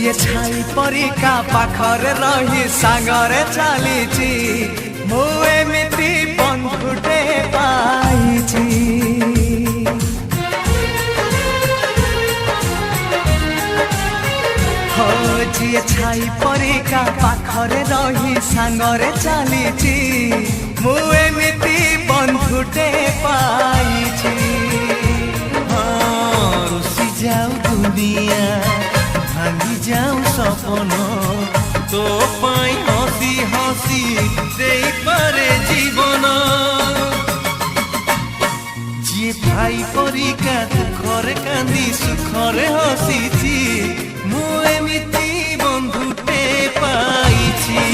ଯିଏ ଛାଇ ପରିକା ପାଖରେ ରହି ସାଙ୍ଗରେ ଚାଲିଛି ମୁଁ ଏମିତି ବନ୍ଧୁଟେ ପାଇଛି। ଯିଏ ଛାଇ ପରିକା ପାଖରେ ରହି ସାଙ୍ଗରେ ଚାଲିଛି ମୁଁ ଏମିତି ବନ୍ଧୁଟେ ପାଇଛି। ରୁଷି ଯାଉ ଦୁନିଆ ଭାଙ୍ଗି ଯାଉ ସପନ ତୋ ପାଇଁ ହସି ହସି ଦେଇପାରେ ଜୀବନ। ଯିଏ ଭାଇ ପରିକା ଦୁଃଖରେ କାନ୍ଦି ସୁଖରେ ହସିଛି ମୁଁ ଏମିତି ବନ୍ଧୁଟେ ପାଇଛି।